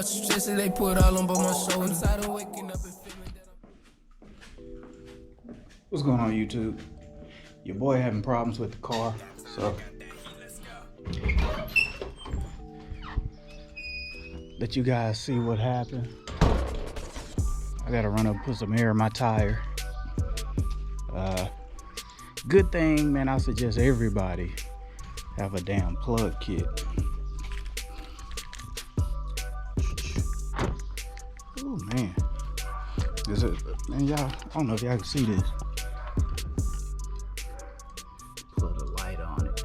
stresses they put all on but my shoulders. I'm tired of waking up and feeling that What's going on, YouTube? Your boy having problems with the car, so let you guys see what happened. I gotta run up and put some air in my tire. Good thing, man, I suggest everybody have a damn plug kit. Oh man, man, y'all, I don't know if y'all can see this. Put a light on it.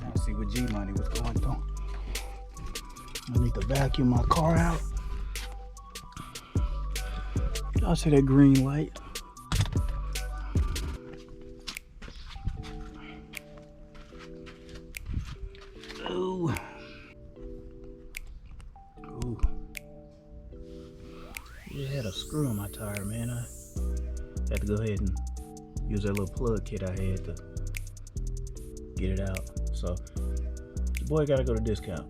Now see what G Money was going through. I need to vacuum my car out. Y'all see that green light? Ooh. Ooh. Just had a screw on my tire, man. I had to go ahead and use that little plug kit I had to get it out. So, your boy gotta go to discount.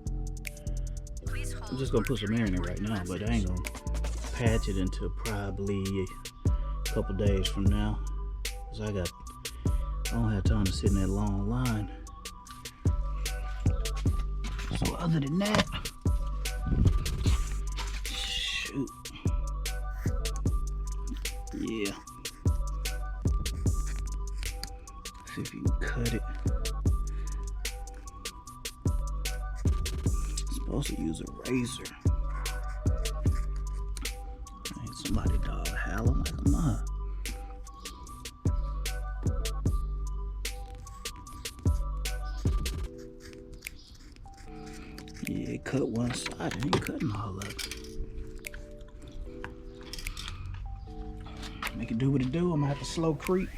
I'm just gonna put some air in it right now, but I ain't gonna patch it until probably a couple days from now. Cause I don't have time to sit in that long line. So other than that, shoot, yeah. See if you can cut it. Supposed to use a razor. Ain't somebody dog howling like a mug. Yeah, it cut one side, it ain't cutting all of it. Make it do what it do. I'm gonna have to slow creep.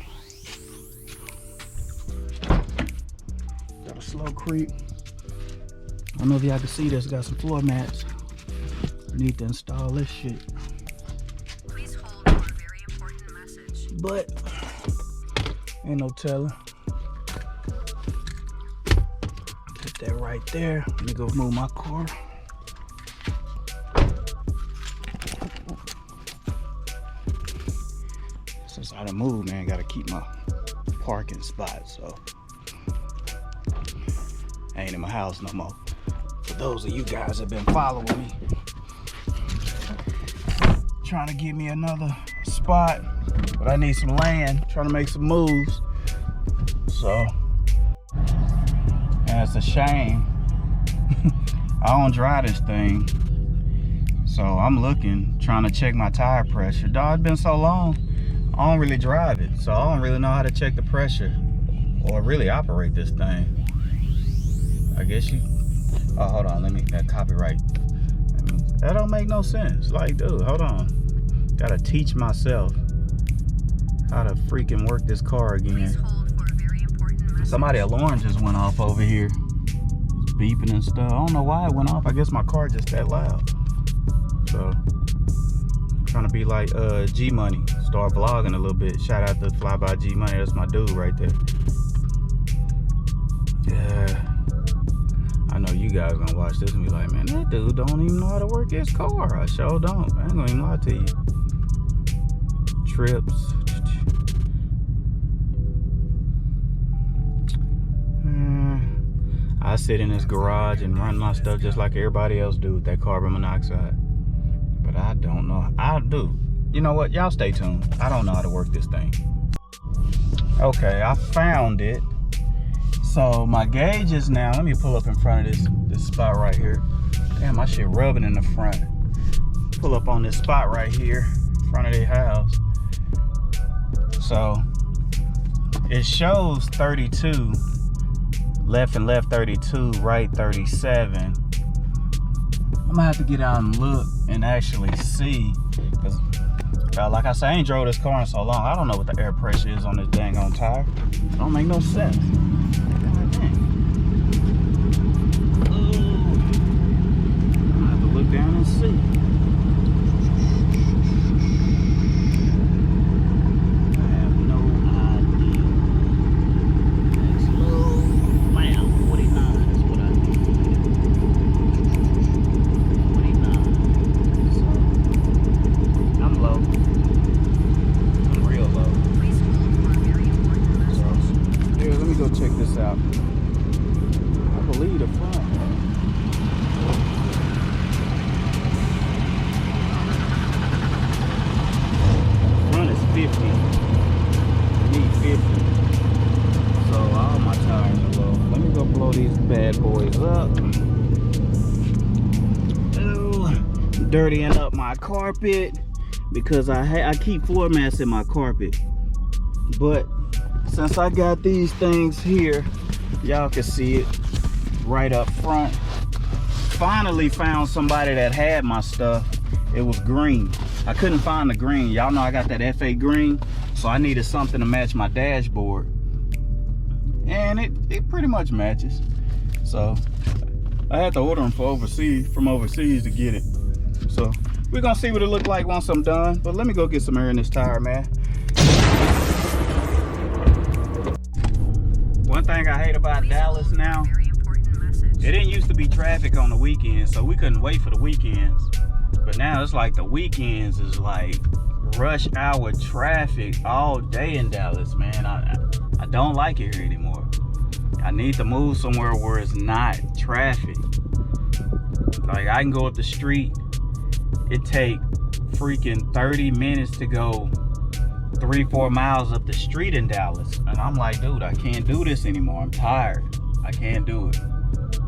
Got a slow creep. I don't know if y'all can see this. Got some floor mats. I need to install this shit. Please hold for a very important message. But ain't no telling. Put that right there. Let me go move my car. Since I done moved, man, gotta keep my parking spot, so I ain't in my house no more. For those of you guys that been following me, trying to get me another spot, but I need some land, trying to make some moves. So, and it's a shame. I don't drive this thing. So I'm looking, trying to check my tire pressure. Dog, it's been so long, I don't really drive it. So I don't really know how to check the pressure or really operate this thing. I guess you, oh, hold on, let me, that copyright. That don't make no sense. Like, dude, hold on. Gotta teach myself how to freaking work this car again. Please hold for a very important message. Somebody's alarm just went off over here. It's beeping and stuff. I don't know why it went off. I guess my car just that loud. So, trying to be like G Money. Start vlogging a little bit. Shout out to Fly by G Money. That's my dude right there. Yeah. I know you guys gonna watch this and be like, man, that dude don't even know how to work his car. I sure don't. I ain't gonna even lie to you. Trips. I sit in this garage and run my stuff just like everybody else do with that carbon monoxide. But I don't know. I do. You know what? Y'all stay tuned. I don't know how to work this thing. Okay, I found it. So my gauge is now, let me pull up in front of this spot right here. Damn, my shit rubbing in the front. Pull up on this spot right here in front of their house. So it shows 32, left and left 32, right 37. I'm gonna have to get out and look and actually see, because like I said, I ain't drove this car in so long. I don't know what the air pressure is on this dang on tire. It don't make no sense. Down and see. I have no idea. Next low, bam, 49. dirtying up my carpet because I keep floor mats in my carpet. But since I got these things here, y'all can see it right up front. Finally found somebody that had my stuff. It was green. I couldn't find the green. Y'all know I got that FA green, so I needed something to match my dashboard. And it pretty much matches. So I had to order them from overseas to get it. So we're gonna see what it look like once I'm done. But let me go get some air in this tire, man. One thing I hate about Dallas now, it didn't used to be traffic on the weekends, so we couldn't wait for the weekends. But now it's like the weekends is like rush hour traffic all day in Dallas, man. I don't like it here anymore. I need to move somewhere where it's not traffic. Like I can go up the street, it take freaking 30 minutes to go 3-4 miles up the street in Dallas. And I'm like, dude, I can't do this anymore. I'm tired. I can't do it.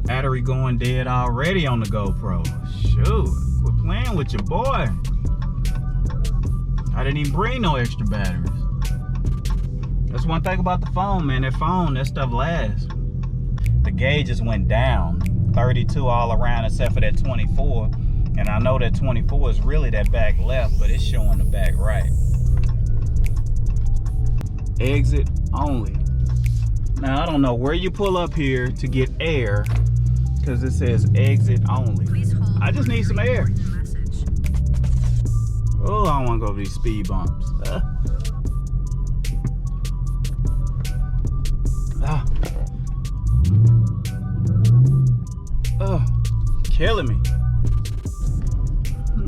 Battery going dead already on the GoPro. Shoot, quit playing with your boy. I didn't even bring no extra batteries. That's one thing about the phone, man. That stuff lasts. The gauges went down 32 all around except for that 24. And I know that 24 is really that back left, but it's showing the back right. Exit only. Now I don't know where you pull up here to get air, because it says exit only. I just need some air. Oh, I don't want to go over these speed bumps. Oh, killing me.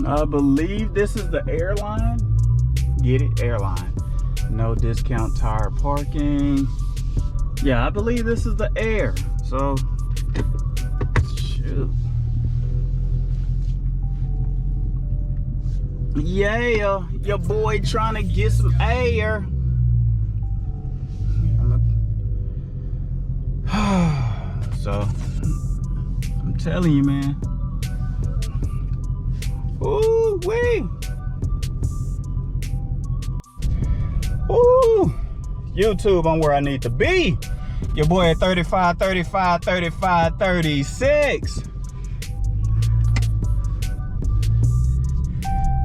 I believe this is the airline. Get it? Airline. No discount tire parking. Yeah, I believe this is the air. So, shoot. Yeah, your boy trying to get some air. So, I'm telling you, man. Ooh, wee. Ooh, YouTube, I'm where I need to be. Your boy at 35, 35, 35, 36.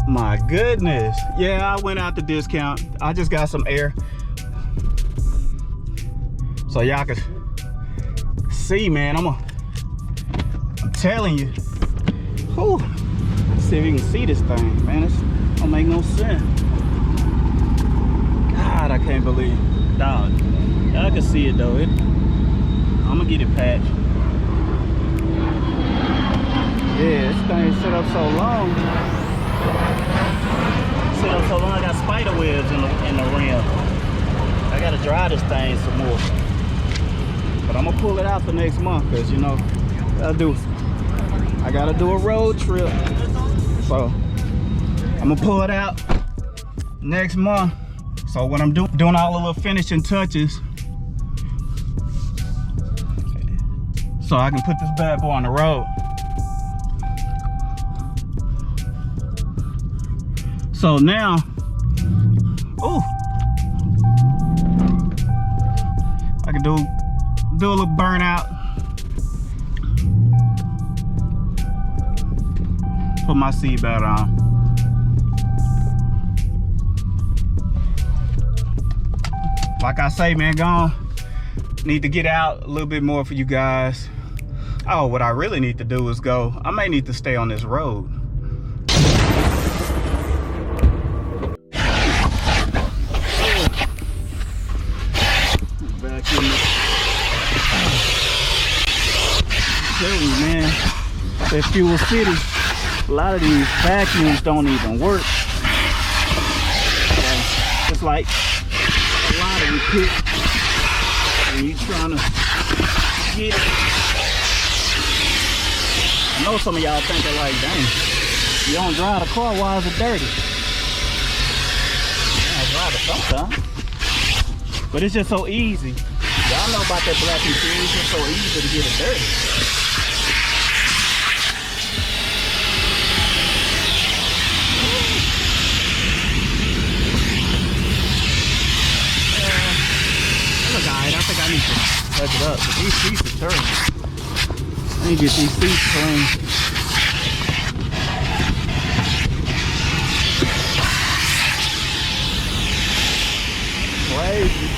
My goodness. Yeah, I went out the discount. I just got some air. So y'all can see, man. I'm telling you. Whew. Let's see if you can see this thing, man. It don't make no sense. God, I can't believe it. Dog. Y'all can see it though. I'm gonna get it patched. Yeah, this thing set up so long. I got spider webs in the rim. I gotta dry this thing some more. But I'm gonna pull it out for next month, because you know, I gotta do a road trip. So I'm gonna pull it out next month. So when I'm doing all the little finishing touches, so I can put this bad boy on the road. So now, ooh, I can do a little burnout. Put my seatbelt on. Like I say, man, need to get out a little bit more for you guys. Oh, what I really need to do is I may need to stay on this road. Back in the, tell you, man, that Fuel City, a lot of these vacuums don't even work. So it's like a lot of you pick when you're trying to get it. I know some of y'all thinking like, dang, you don't drive the car, why is it dirty? I drive it sometimes. But it's just so easy. Y'all know about that black interior, it's just so easy to get it dirty. touch it up. But these seats are dirty. I need to get these seats clean. Crazy.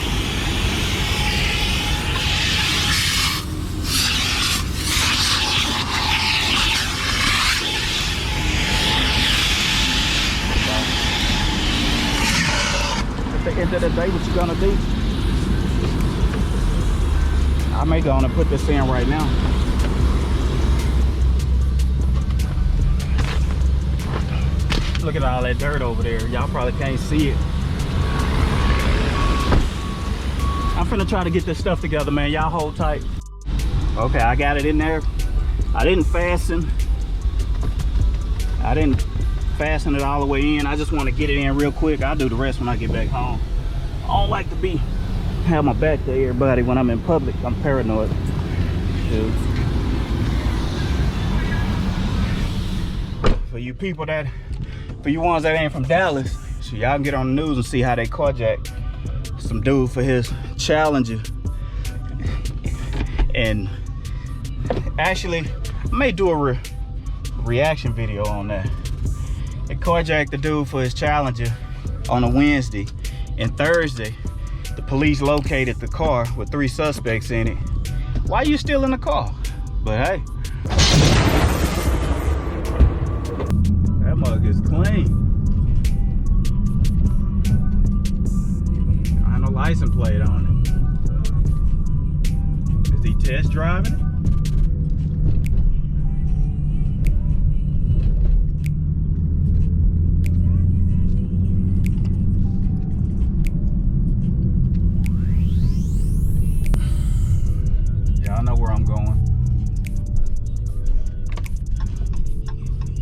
At the end of the day, what you gonna do? I may go on and put this in right now. Look at all that dirt over there. Y'all probably can't see it. I'm finna try to get this stuff together, man. Y'all hold tight. Okay, I got it in there. I didn't fasten it all the way in. I just want to get it in real quick. I'll do the rest when I get back home. I don't like to have my back to everybody when I'm in public. I'm paranoid. Dude. For you ones that ain't from Dallas, so y'all can get on the news and see how they carjacked some dude for his Challenger. And actually, I may do a reaction video on that. They carjacked the dude for his Challenger on a Wednesday, and Thursday the police located the car with 3 suspects in it. Why you still in the car? But hey, that mug is clean. I ain't no license plate on it. Is he test driving it? I know where I'm going.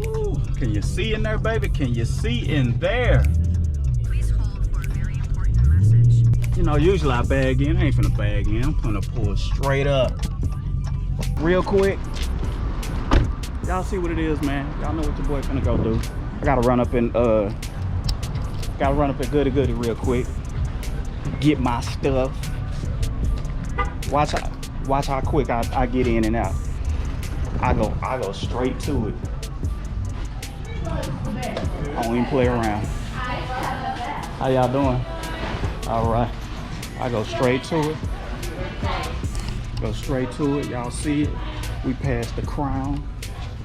Ooh, can you see in there, baby? Can you see in there? Please hold for a very important message. You know, usually I bag in. I ain't finna bag in. I'm gonna pull straight up. Real quick. Y'all see what it is, man. Y'all know what your boy finna go do. I gotta run up and Goody Goody real quick. Get my stuff. Watch how quick I get in and out. I go straight to it. I don't even play around. How y'all doing? All right. I go straight to it. Go straight to it. Y'all see it. We passed the Crown,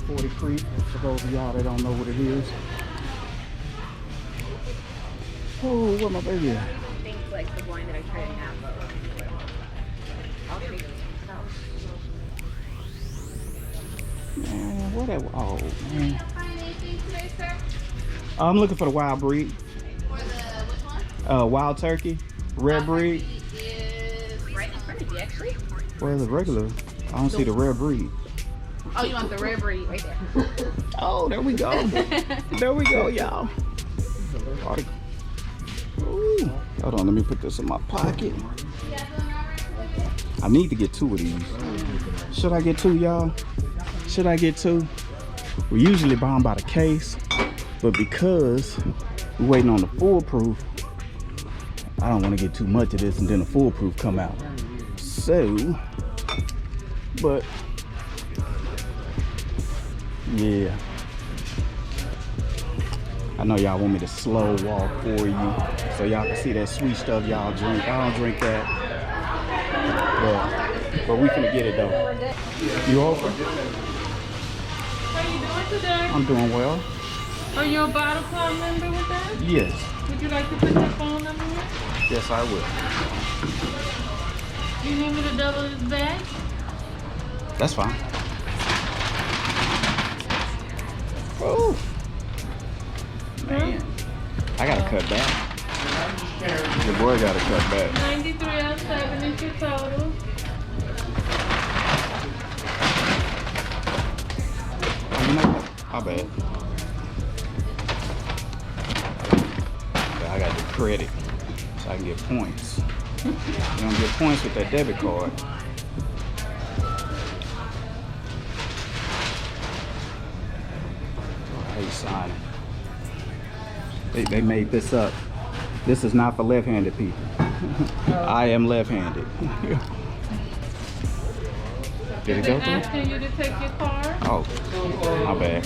40 Creek. For those of y'all that don't know what it is. Oh, where my baby at? I think like the wine that I tried to have. I'll take it. Man, whatever. Oh, man. I'm looking for the wild breed. For the which one? Wild turkey, red breed. Is right in front of you, actually. Where's the regular? I don't see the red breed. Oh, you want the red breed right there? Oh, there we go. There we go, y'all. Ooh. Hold on, let me put this in my pocket. I need to get 2 of these. Should I get 2, y'all? Should I get 2? We usually buy them by the case, but because we're waiting on the foolproof, I don't want to get too much of this and then the foolproof come out. So, but yeah, I know y'all want me to slow walk for you so y'all can see that sweet stuff y'all drink. I don't drink that, but we finna get it though. You over? How you doing today? I'm doing well. Are you a bottle club member with us? Yes. Would you like to put your phone number in? Yes, I will. You need me to double this bag? That's fine. Oh, man. I gotta cut back. Your boy gotta cut back. 9307 is your total. Oh, you know what? My bad. I gotta do credit so I can get points. You don't get points with that debit card. How you signing? They made this up. This is not for left-handed people. I am left-handed. Did it They're go through? asking you to take your car. Oh, my bad.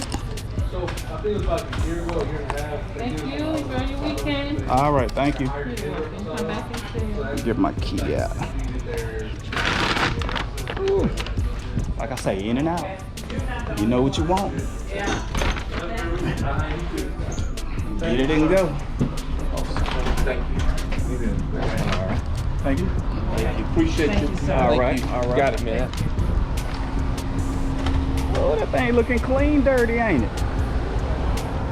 Thank you. Enjoy your weekend. All right, thank you. You're welcome. Come back and see. Get my key out. Ooh. Like I say, in and out. You know what you want. Get it and go. Thank you. All right. Thank you. Appreciate you. All right. All right. Got it, man. Oh, that thing looking clean dirty, ain't it?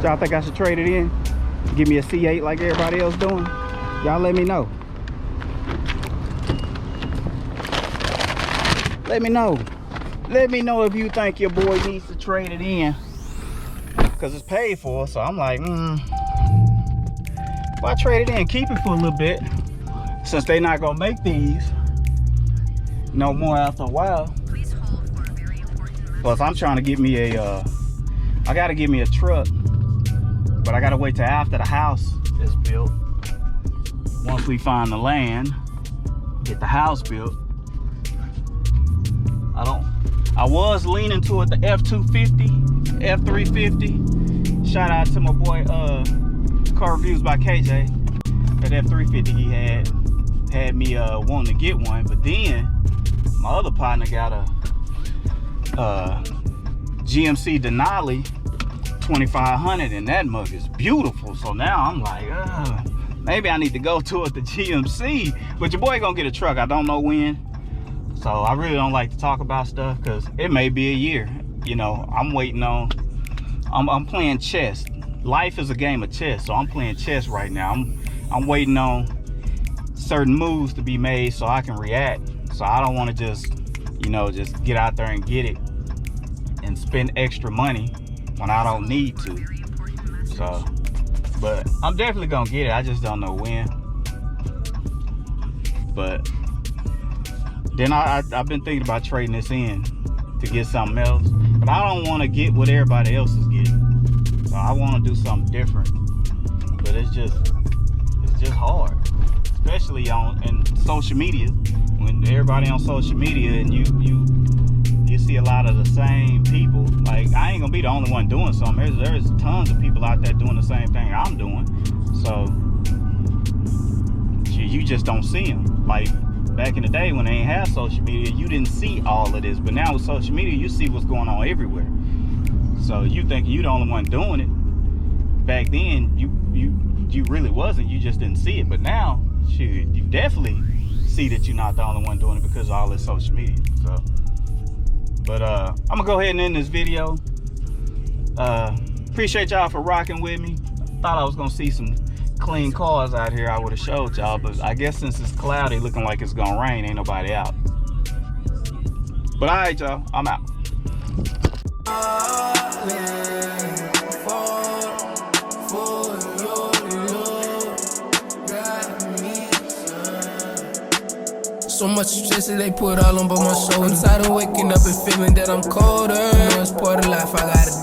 Y'all think I should trade it in? Give me a C8 like everybody else doing? Y'all let me know. Let me know. Let me know if you think your boy needs to trade it in. Because it's paid for, so I'm like, if I trade it in, keep it for a little bit. Since they not gonna make these no more after a while. Please hold for a very important message. Plus, I'm trying to get me a, I gotta get me a truck, but I gotta wait till after the house is built. Once we find the land, get the house built. I was leaning toward the F250, F350. Shout out to my boy, Car Reviews by KJ. That F350 he had me wanting to get one, but then my other partner got a GMC Denali 2500, and that mug is beautiful. So now I'm like, maybe I need to go toward the GMC, but your boy gonna get a truck. I don't know when. So I really don't like to talk about stuff because it may be a year. You know, I'm waiting on, I'm playing chess. Life is a game of chess, so I'm playing chess right now. I'm waiting on certain moves to be made so I can react. So I don't want to just, you know, just get out there and get it and spend extra money when I don't need to. So, but I'm definitely gonna get it. I just don't know when. But then I've been thinking about trading this in to get something else. But I don't want to get what everybody else is getting. So I want to do something different. But it's just hard, especially in social media. When everybody on social media and you see a lot of the same people. Like, I ain't gonna be the only one doing something. There's tons of people out there doing the same thing I'm doing. So you just don't see them. Like back in the day when they ain't have social media, you didn't see all of this. But now with social media, you see what's going on everywhere. So you think you the only one doing it. Back then, you really wasn't. You just didn't see it. But now, shoot, you definitely see that you're not the only one doing it because of all this social media. So, but I'm gonna go ahead and end this video. Appreciate y'all for rocking with me. Thought I was gonna see some clean cars out here. I would have showed y'all, but I guess since it's cloudy, looking like it's gonna rain, ain't nobody out. But all right, y'all, I'm out. So much stress that they put all on by my shoulders. I'm tired of waking up and feeling that I'm colder. You know it's part of life, I gotta